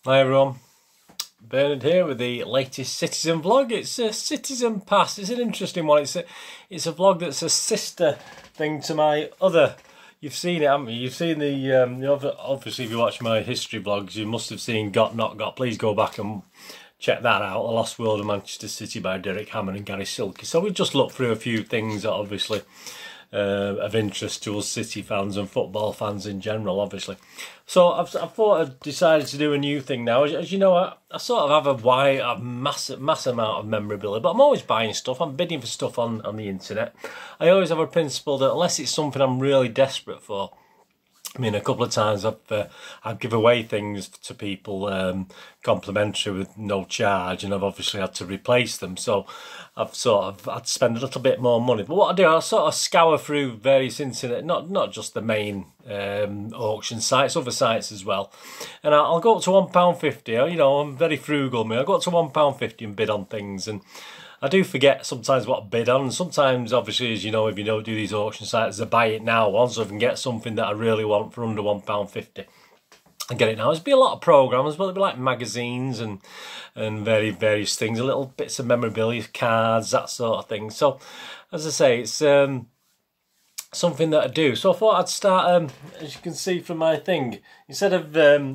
Hi everyone, Bernard here with the latest Citizen vlog. It's a Citizen Pass. It's an interesting one. It's a vlog that's a sister thing to my other. You've seen it, haven't you? You've seen the obviously if you watch my history vlogs, you must have seen Got Not Got. Please go back and check that out. The Lost World of Manchester City by Derek Hammond and Gary Silky. So we've just looked through a few things that obviously of interest to us City fans and football fans in general, obviously. So I thought I'd decided to do a new thing now. As you know, I sort of have a mass amount of memorabilia, but I'm always buying stuff. I'm bidding for stuff on the internet. I always have a principle that unless it's something I'm really desperate for, I mean, a couple of times I've give away things to people complimentary with no charge, and I've obviously had to replace them. So I've sort of had to spend a little bit more money. But what I do, I sort of scour through various internet, not just the main auction sites, other sites as well. And I'll go up to £1.50. You know, I'm very frugal. I'll go up to £1.50 and bid on things, and I do forget sometimes what I bid on. Sometimes, obviously, as you know, if you don't do these auction sites, I buy it now once, so I can get something that I really want for under £1.50 and get it now. There'll be a lot of programmes, but there'll be like magazines and various things, little bits of memorabilia, cards, that sort of thing. So, as I say, it's something that I do. So I thought I'd start, as you can see from my thing, instead of Got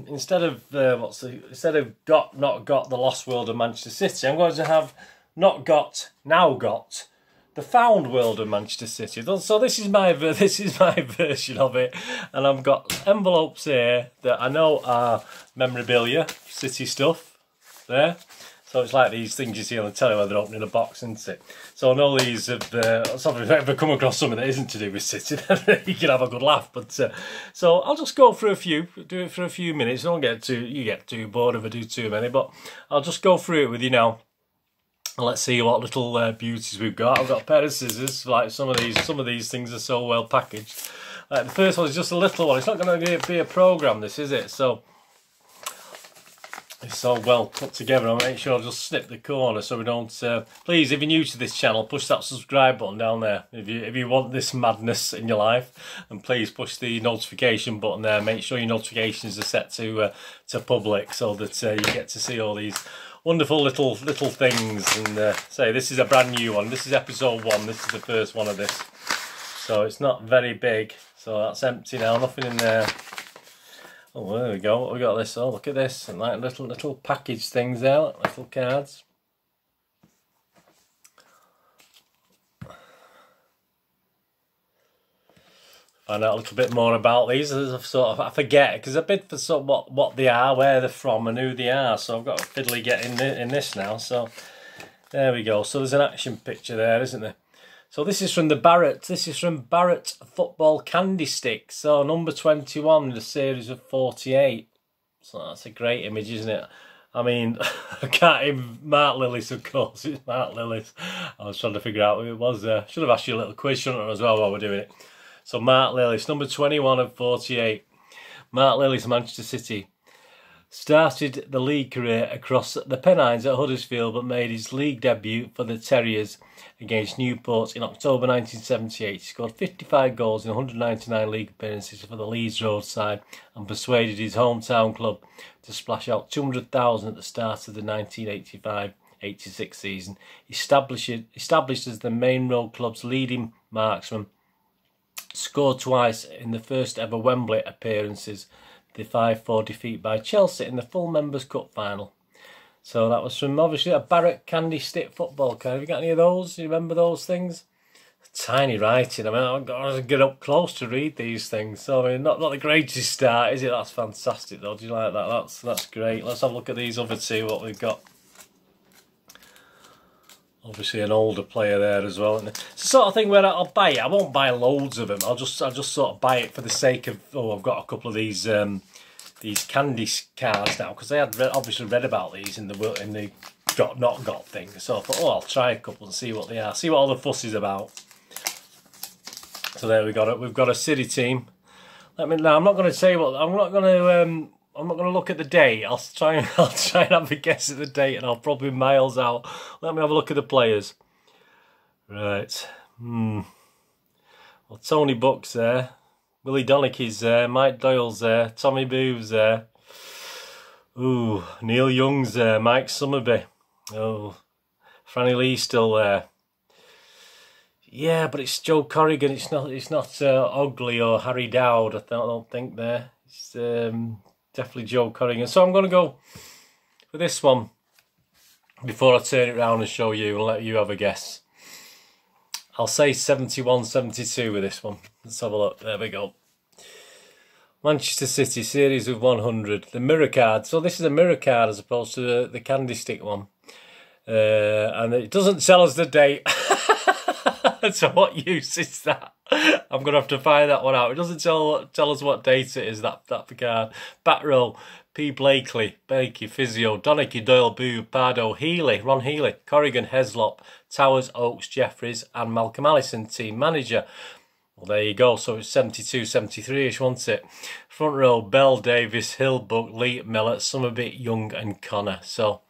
Not Got the Lost World of Manchester City, I'm going to have Not Got, Now Got the Found World of Manchester City. So this is my version of it, and I've got envelopes here that I know are memorabilia, City stuff there. So it's like these things you see on the telly where they're opening a box, isn't it? So I know these have, so if you ever come across something that isn't to do with City, then you can have a good laugh. But so I'll just go through a few, do it for a few minutes. You get too bored if I do too many, but I'll just go through it with you now. Let's see what little beauties we've got. I've got a pair of scissors. Like some of these things are so well packaged. The first one is just a little one. It's not going to be a program, this, is it? So it's so well put together. I'll make sure I just snip the corner so we don't. Please, if you're new to this channel, push that subscribe button down there. If you want this madness in your life, and please push the notification button there. Make sure your notifications are set to public so that you get to see all these wonderful little things. And say this is a brand new one. This is episode 1. This is the first one of this, so it's not very big. So that's empty now. Nothing in there. Oh, there we go. What we got this? Oh, look at this, and like little package things there, little cards. Find out a little bit more about these. I forget because I bid for what they are, where they're from, and who they are. So I've got a fiddly get in this now. So there we go. So there's an action picture there, isn't there? So this is from the Barrett. This is from Barrett Football Candy Stick. So number 21 in the series of 48. So that's a great image, isn't it? I mean, I can't even. Mark Lillis, of course. It's Mark Lillis. I was trying to figure out who it was there. Should have asked you a little quiz, shouldn't I, as well while we're doing it. So Mark Lillis, number 21 of 48. Mark Lillis, Manchester City. Started the league career across the Pennines at Huddersfield, but made his league debut for the Terriers against Newport in October 1978. He scored 55 goals in 199 league appearances for the Leeds Road side and persuaded his hometown club to splash out 200,000 at the start of the 1985-86 season. Established as the Main Road club's leading marksman, scored twice in the first ever Wembley appearances, the 5-4 defeat by Chelsea in the full Members' Cup final. So that was from obviously a Barrett Candy Stick football card. Have you got any of those? Do you remember those things? Tiny writing. I mean, I've got to get up close to read these things. So I mean, not the greatest start, is it? That's fantastic though. Do you like that? That's great. Let's have a look at these other two. What we've got. Obviously an older player there as well. It's the sort of thing where I'll buy it. I won't buy loads of them. I'll just sort of buy it for the sake of, oh, I've got a couple of these candy cards now, because I had obviously read about these in the Got Not Got thing. So I thought, oh, I'll try a couple and see what they are, see what all the fuss is about. So there we got it. We've got a City team. I'm not going to say what. I'm not going to look at the date. I'll try and have a guess at the date, and I'll probably miles out. Let me have a look at the players. Right. Well, Tony Buck's there. Willie Donachie's there. Mike Doyle's there. Tommy Booth's there. Ooh, Neil Young's there, Mike Summerby. Oh, Franny Lee's still there. Yeah, but it's Joe Corrigan. It's not Ugly or Harry Dowd. I don't think there. It's definitely Joe Corrigan. So I'm going to go for this one before I turn it around and show you and let you have a guess. I'll say 71-72 with this one. Let's have a look. There we go. Manchester City series of 100. The mirror card. So this is a mirror card as opposed to the candy stick one. And it doesn't tell us the date. So what use is that? I'm going to have to find that one out. It doesn't tell us what date it is, that card. Back row, P. Blakely, Physio, Donachie, Doyle, Boo, Pardoe, Healy, Ron Healy, Corrigan, Heslop, Towers, Oakes, Jeffries and Malcolm Allison, team manager. Well, there you go. So it's 72-73-ish, wasn't it? Front row, Bell, Davis, Hill, Buck, Lee, Millett, Summerbit, Young and Connor. So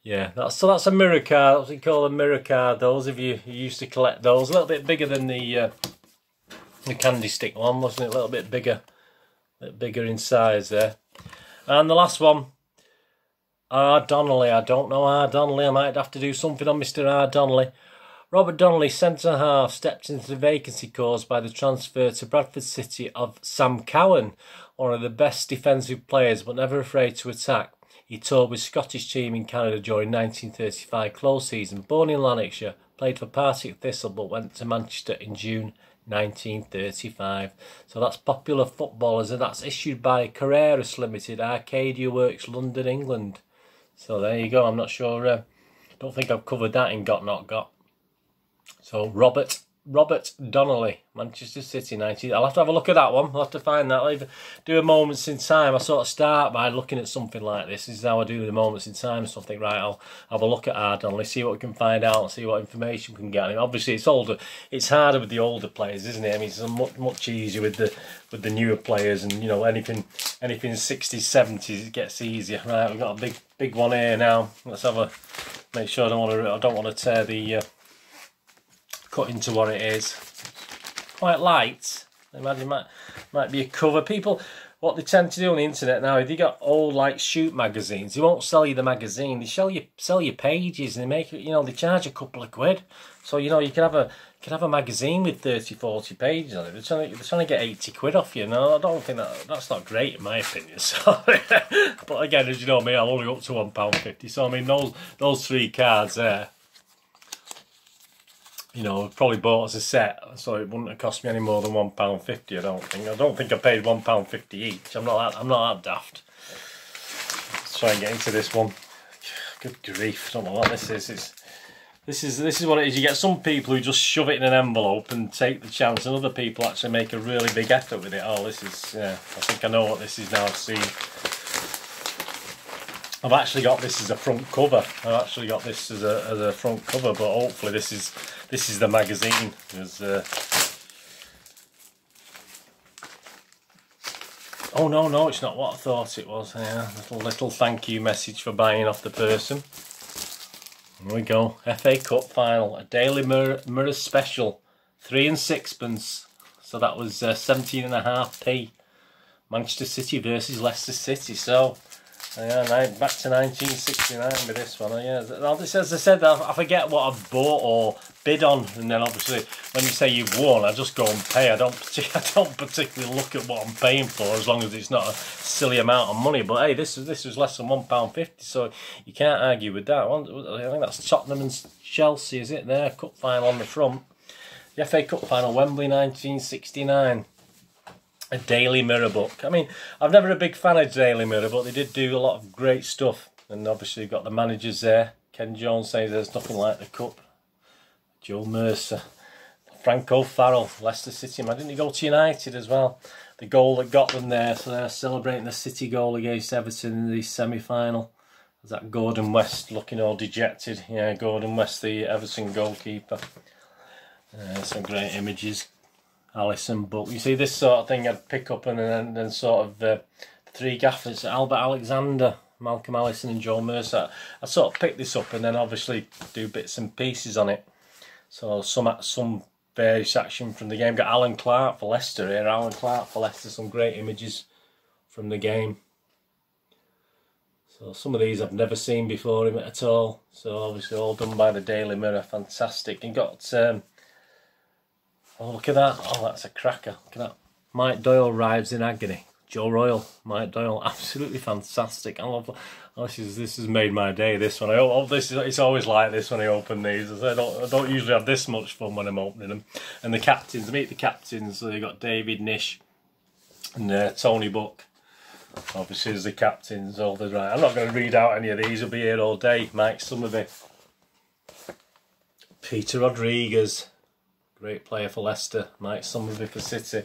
yeah, that's a mirror card. That's what you call a mirror card. Those of you who used to collect those, a little bit bigger than the candy stick one, wasn't it? A little bit bigger in size there. And the last one, R. Donnelly. I don't know R. Donnelly. I might have to do something on Mr. R. Donnelly. Robert Donnelly, centre half, stepped into the vacancy caused by the transfer to Bradford City of Sam Cowan, one of the best defensive players but never afraid to attack. He toured with Scottish team in Canada during 1935 close season. Born in Lanarkshire, played for Partick Thistle but went to Manchester in June 1935. So that's Popular Footballers, and that's issued by Carreras Limited, Arcadia Works, London, England. So there you go. I'm not sure. Don't think I've covered that in Got Not Got. So Robert Donnelly, Manchester City 19. I'll have to have a look at that one. I'll have to find that. I'll even do a moments in time. I sort of start by looking at something like this. This is how I do the moments in time. So I think, right, I'll have a look at R. Donnelly, see what we can find out, and see what information we can get. I mean, obviously, it's older. It's harder with the older players, isn't it? I mean, it's much easier with the newer players, and you know, anything 60s, 70s, it gets easier. Right, we've got a big one here now. Let's have a make sure I don't want to tear the cut into what it is. Quite light. I imagine might be a cover. People, what they tend to do on the internet now, if you got old like shoot magazines, they won't sell you the magazine. They sell you pages, and they make it. You know, they charge a couple of quid. So you know, you can have a magazine with 30, 40 pages on it. They're trying to get 80 quid off you. No, I don't think that's not great in my opinion. So, but again, as you know me, I'm only up to £1.50. So I mean, those three cards there, you know, I've probably bought as a set, so it wouldn't have cost me any more than £1.50. I don't think I paid £1.50 each. I'm not that daft. Let's try and get into this one. Good grief! I don't know what this is. This is what it is. You get some people who just shove it in an envelope and take the chance, and other people actually make a really big effort with it. Oh, this is. Yeah, I think I know what this is now. I've seen. I've actually got this as a front cover. I've actually got this as a front cover, but hopefully this is the magazine. Oh no, it's not what I thought it was. Yeah, little thank you message for buying off the person. There we go. FA Cup final, a Daily Mirror special, 3 and 6pence. So that was 17.5p. Manchester City versus Leicester City. So. Yeah, back to 1969 with this one. Yeah, as I said, I forget what I've bought or bid on, and then obviously when you say you've won, I just go and pay. I don't particularly look at what I'm paying for, as long as it's not a silly amount of money. But hey, this was less than £1.50, so you can't argue with that. I think that's Tottenham and Chelsea, is it? There, cup final on the front. The FA Cup final, Wembley, 1969. A Daily Mirror book. I mean, I've never been a big fan of Daily Mirror, but they did do a lot of great stuff. And obviously you've got the managers there. Ken Jones says there's nothing like the cup. Joe Mercer. Franco Farrell, Leicester City. Man, didn't he go to United as well? The goal that got them there. So they're celebrating the City goal against Everton in the semi-final. Is that Gordon West looking all dejected? Yeah, Gordon West, the Everton goalkeeper. Some great images. Allison book. You see, this sort of thing I'd pick up, and then sort of three gaffers, Albert Alexander, Malcolm Allison and Joe Mercer. I sort of pick this up and then obviously do bits and pieces on it. So some various action from the game. Got Alan Clark for Leicester here. Alan Clark for Leicester, some great images from the game. So some of these I've never seen before him at all. So obviously all done by the Daily Mirror. Fantastic. And got oh, look at that. Oh, that's a cracker. Look at that. Mike Doyle Rides in Agony. Joe Royle, Mike Doyle, absolutely fantastic. I love. Oh, this has made my day. This one, it's always like this when I open these. I don't usually have this much fun when I'm opening them. And the captains, meet the captains. So you got David Nish and Tony Buck. Obviously, as the captains, all the right. I'm not going to read out any of these. I'll be here all day. Mike Summerby, Peter Rodriguez, great player for Leicester. Mike Summerby for City.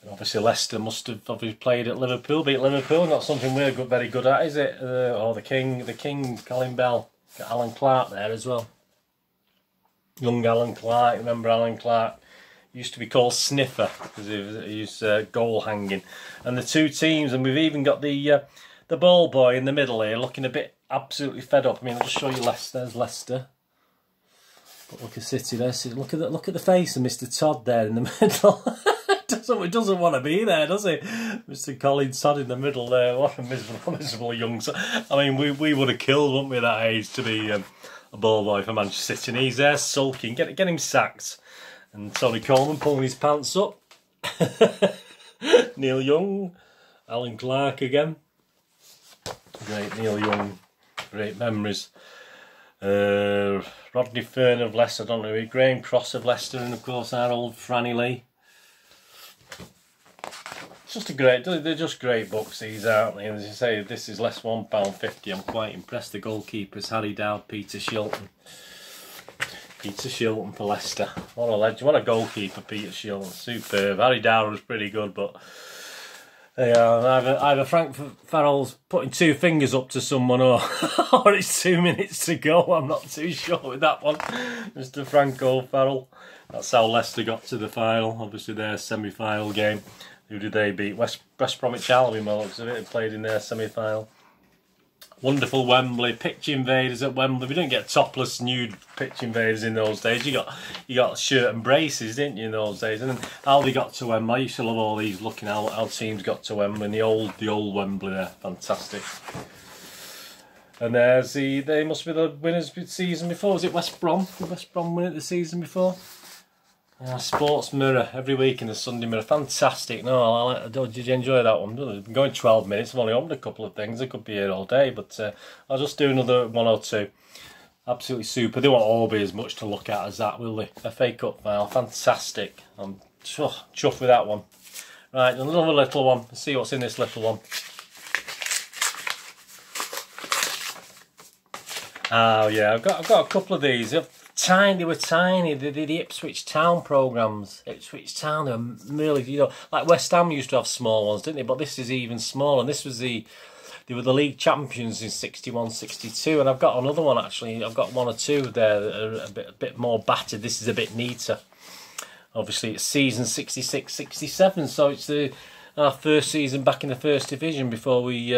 And obviously Leicester must have obviously played at Liverpool, beat Liverpool, not something we're very good at, is it? Oh, the King, Colin Bell, got Alan Clark there as well. Young Alan Clark, remember Alan Clark? Used to be called Sniffer because he was goal hanging. And the two teams, and we've even got the ball boy in the middle here, looking a bit absolutely fed up. I mean, I'll just show you Leicester. There's Leicester. But look at City there. Look at the face of Mr. Todd there in the middle. He doesn't want to be there, does he? Mr. Colin Todd in the middle there. What a miserable young son. I mean, we would have killed, wouldn't we, at that age, to be a ball boy for Manchester City. And he's there sulking. Get him sacked. And Tony Coleman pulling his pants up. Neil Young. Alan Clark again. Great Neil Young. Great memories. Rodney Fern of Leicester, I don't know. Graham Cross of Leicester. And of course our old Franny Lee. Just they're just great books, these, aren't they? And as you say, this is less £1.50. I'm quite impressed. The goalkeepers, Harry Dowd, Peter Shilton. Peter Shilton for Leicester. What a legend. What a goalkeeper, Peter Shilton. Superb. Harry Dowd was pretty good, but either Frank Farrell's putting two fingers up to someone or it's 2 minutes to go. I'm not too sure with that one. Mr. Franco Farrell. That's how Leicester got to the final. Obviously their semi-final game. Who did they beat? West Bromwich Albion, by the looks of it. They played in their semi-final. Wonderful Wembley. Pitch invaders at Wembley. We didn't get topless nude pitch invaders in those days. You got shirt and braces, didn't you, in those days? And then how they got to Wembley. I used to love all these, looking how teams got to Wembley. And the old Wembley there. Fantastic. And there's they must be the winners the season before. Was it West Brom? Did West Brom win it the season before? Sports Mirror every week in the Sunday Mirror. Fantastic. No, did you enjoy that one? I've been going 12 minutes. I've only opened a couple of things. I could be here all day, but I'll just do another one or two. Absolutely super. They won't all be as much to look at as that, will they? FA Cup final. Fantastic. I'm chuffed with that one. Right, another little one. Let's see what's in this little one. Oh yeah, I've got a couple of these. They were tiny. They did the Ipswich Town programmes. Ipswich Town, they were really, you know, like West Ham used to have small ones, didn't they? But this is even smaller. And this was they were the league champions in 61, 62. And I've got another one actually. I've got one or two there that are a bit more battered. This is a bit neater. Obviously, it's season 66, 67. So it's our first season back in the first division before we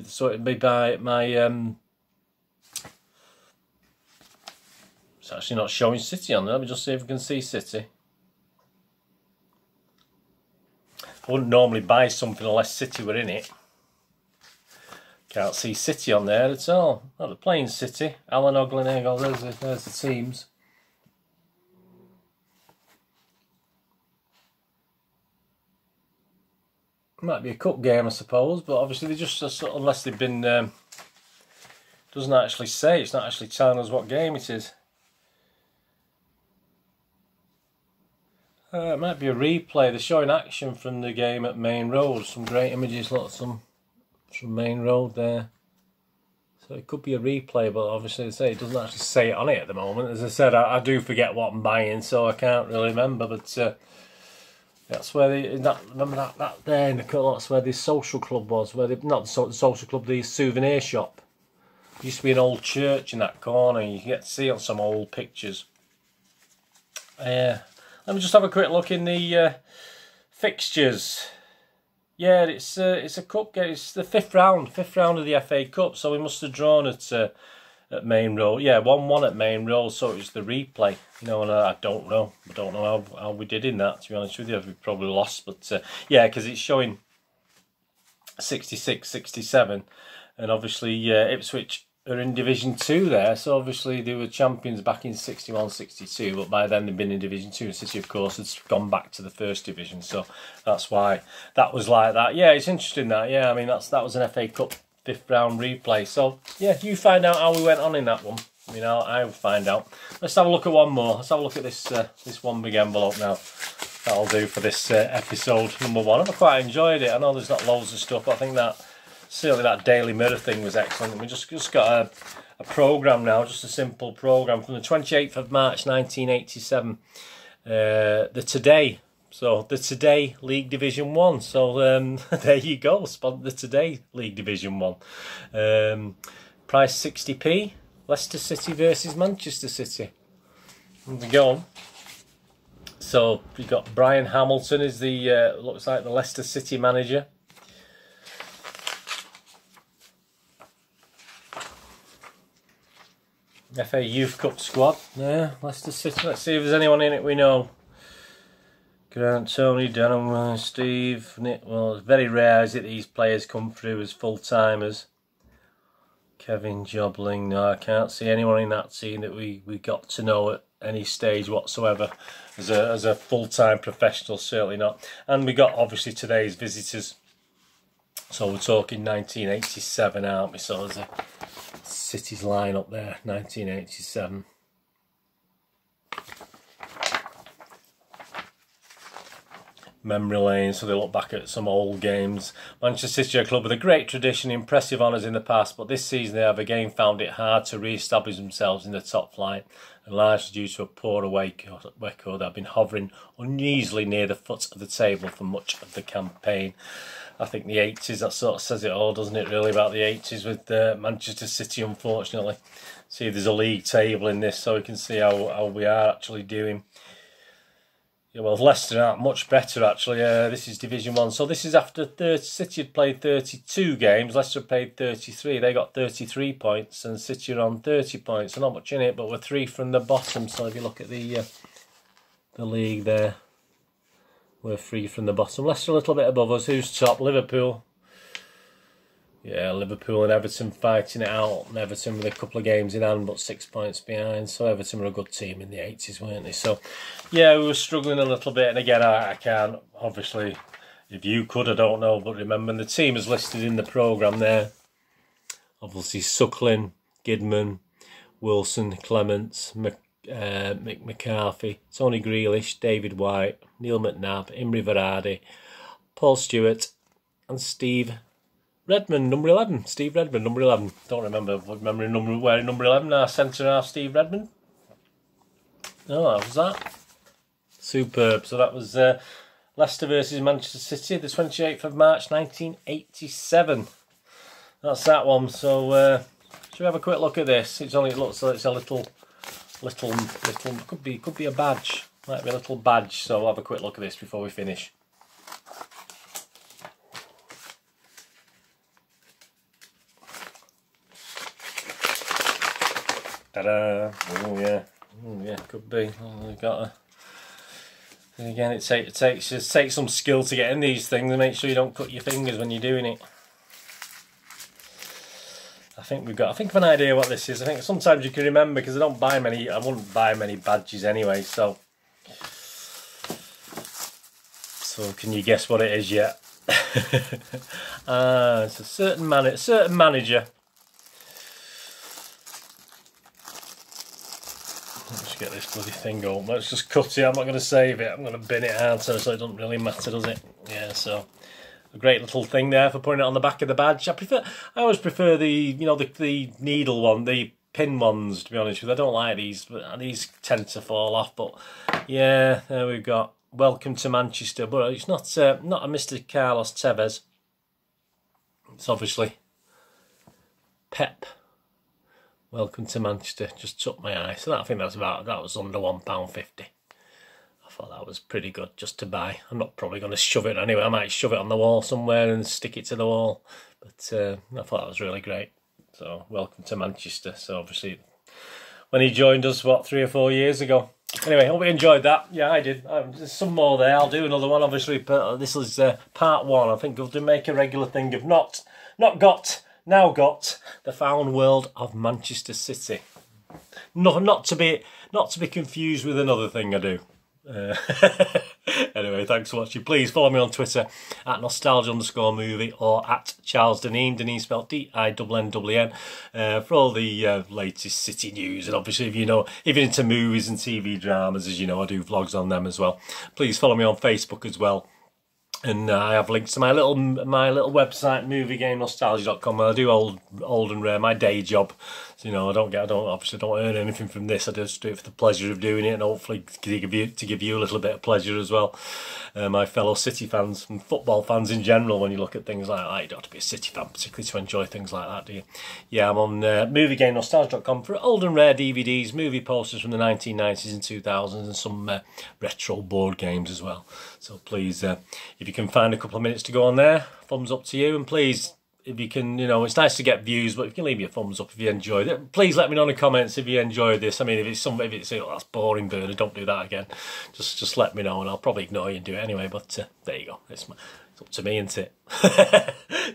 so it'd be by my It's actually not showing City on there. Let me just see if we can see City. I wouldn't normally buy something unless City were in it. Can't see City on there at all. Oh, they're playing City. Alan O'Glyn, there's the teams. Might be a cup game, I suppose, but obviously they just unless they've been. Doesn't actually say. It's not actually telling us what game it is. It might be a replay. They're showing action from the game at Main Road. Some great images, lots from Main Road there. So it could be a replay, but obviously it doesn't actually say it on it at the moment. As I said, I do forget what I'm buying, so I can't really remember. But that's where remember that there in the colour. That's where the social club was. Where not the social club, the souvenir shop. There used to be an old church in that corner. You can get to see on some old pictures. Let me just have a quick look in the fixtures. Yeah, it's a cup game. It's the fifth round of the FA Cup. So we must have drawn at Main Road. Yeah, 1-1 at Main Road. So it was the replay. You know, and I don't know how we did in that. To be honest with you, we probably lost. But yeah, because it's showing 66, 67, and obviously Ipswich are in Division 2 there, so obviously they were champions back in 61, 62, but by then they'd been in Division 2, and City of course had gone back to the first division, so that's why that was like that. Yeah, it's interesting that, yeah, I mean that was an FA Cup 5th round replay, so yeah, you find out how we went on in that one. I mean, I'll find out. Let's have a look at one more. Let's have a look at this this one big envelope now. That'll do for this episode number 1. I've quite enjoyed it. I know there's not loads of stuff, but I think that certainly that Daily Mirror thing was excellent. And we just got a programme now, just a simple programme from the 28th of March 1987. The Today. So the Today League Division 1. So there you go. The Today League Division 1. Price 60p. Leicester City versus Manchester City. There we go. So we've got Brian Hamilton is the looks like the Leicester City manager. FA Youth Cup squad. Yeah, Leicester City. Let's see if there's anyone in it we know. Grant, Tony, Denham, Steve, Nick. Well, it's very rare is it these players come through as full timers. Kevin Jobling, no, I can't see anyone in that team that we got to know at any stage whatsoever as a full-time professional, certainly not. And we got obviously today's visitors, so we're talking 1987, aren't we? So there's a City's line up there, 1987. Memory lane, so they look back at some old games. Manchester City are a club with a great tradition, impressive honours in the past, but this season they have again found it hard to re-establish themselves in the top flight, and largely due to a poor away record. They've been hovering uneasily near the foot of the table for much of the campaign. I think the 80s, that sort of says it all, doesn't it, really, about the 80s with Manchester City, unfortunately. See if there's a league table in this so we can see how we are actually doing. Yeah, well, Leicester aren't much better, actually. This is Division 1. So this is after City had played 32 games. Leicester played 33. They got 33 points, and City are on 30 points. So not much in it, but we're 3 from the bottom. So if you look at the league there, we're 3 from the bottom. Leicester a little bit above us. Who's top? Liverpool. Yeah, Liverpool and Everton fighting it out. And Everton with a couple of games in hand, but 6 points behind. So Everton were a good team in the 80s, weren't they? So, yeah, we were struggling a little bit. And again, I can't, obviously, if you could, I don't know. But remember, the team is listed in the programme there. Obviously, Suckling, Gidman, Wilson, Clements, Mick McCarthy, Tony Grealish, David White, Neil McNabb, Imre Varadi, Paul Stewart, and Steve Redmond, number 11. Steve Redmond, number 11. Don't remember wearing number 11. Our centre half, Steve Redmond. Oh, that was that. Superb. So that was Leicester versus Manchester City, the 28th of March, 1987. That's that one. So should we have a quick look at this? It looks like it's a little. Could be a badge. Might be a little badge. So we'll have a quick look at this before we finish. Ta-da! Oh yeah, could be. Oh, we've got a. And again, it takes some skill to get in these things and make sure you don't cut your fingers when you're doing it. I think of an idea what this is. I think sometimes you can remember because I wouldn't buy many badges anyway. So can you guess what it is yet? It's a certain manager. Let's get this bloody thing up. Let's just cut it. I'm not going to save it. I'm going to bin it out so it doesn't really matter, does it? Yeah, so a great little thing there for putting it on the back of the badge. I always prefer the the needle one, the pin ones, to be honest with you. I don't like these, but these tend to fall off. But yeah, there we've got welcome to Manchester. But it's not a Mr. Carlos Tevez. It's obviously Pep. Welcome to Manchester. Just took my eye. So I think that was under £1.50. I thought that was pretty good just to buy. I'm not probably going to shove it anyway. I might shove it on the wall somewhere and stick it to the wall. But I thought that was really great. So welcome to Manchester. So obviously when he joined us, what, 3 or 4 years ago. Anyway, hope you enjoyed that. Yeah, I did. There's some more there. I'll do another one, obviously. But this is part 1. I think we'll make a regular thing of Not Got, Now Got, the Found World of Manchester City. Not to be confused with another thing I do. Anyway, thanks for watching. Please follow me on Twitter at nostalgia_movie or at Charles Deneen, Deneen spelled D-I-N-N-N, for all the latest city news. And obviously, if you're into movies and TV dramas, as you know, I do vlogs on them as well. Please follow me on Facebook as well. And I have links to my little website, moviegamenostalgia.com, where I do old and rare, my day job. So, you know, I obviously don't earn anything from this. I just do it for the pleasure of doing it, and hopefully to give you a little bit of pleasure as well. My fellow City fans and football fans in general. When you look at things like that, you don't have to be a City fan particularly to enjoy things like that, do you? Yeah, I'm on moviegamenostalgia.com for old and rare DVDs, movie posters from the 1990s and 2000s, and some retro board games as well. So please, if you can find a couple of minutes to go on there, thumbs up to you. And please, if you can, you know, it's nice to get views, but if you can leave me a thumbs up if you enjoyed it. Please let me know in the comments if you enjoyed this. I mean, if it's oh, that's boring, Bernard, don't do that again. Just let me know, and I'll probably ignore you and do it anyway. But there you go. It's up to me, isn't it?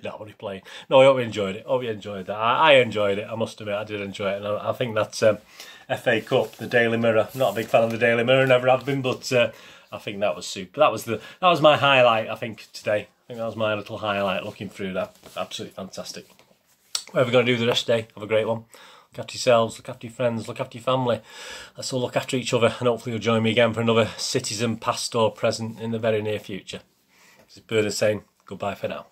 No, I'm only playing. No, I hope you enjoyed it. Hope you enjoyed that. I enjoyed it. I must admit, I did enjoy it. And I think that's FA Cup, the Daily Mirror. I'm not a big fan of the Daily Mirror, never have been, but I think that was super. That was my highlight, I think, today. I think that was my little highlight, looking through that. Absolutely fantastic. Whatever we're going to do the rest of the day, have a great one. Look after yourselves, look after your friends, look after your family. Let's all look after each other, and hopefully you'll join me again for another Citizen past or present in the very near future. This is Bernard saying goodbye for now.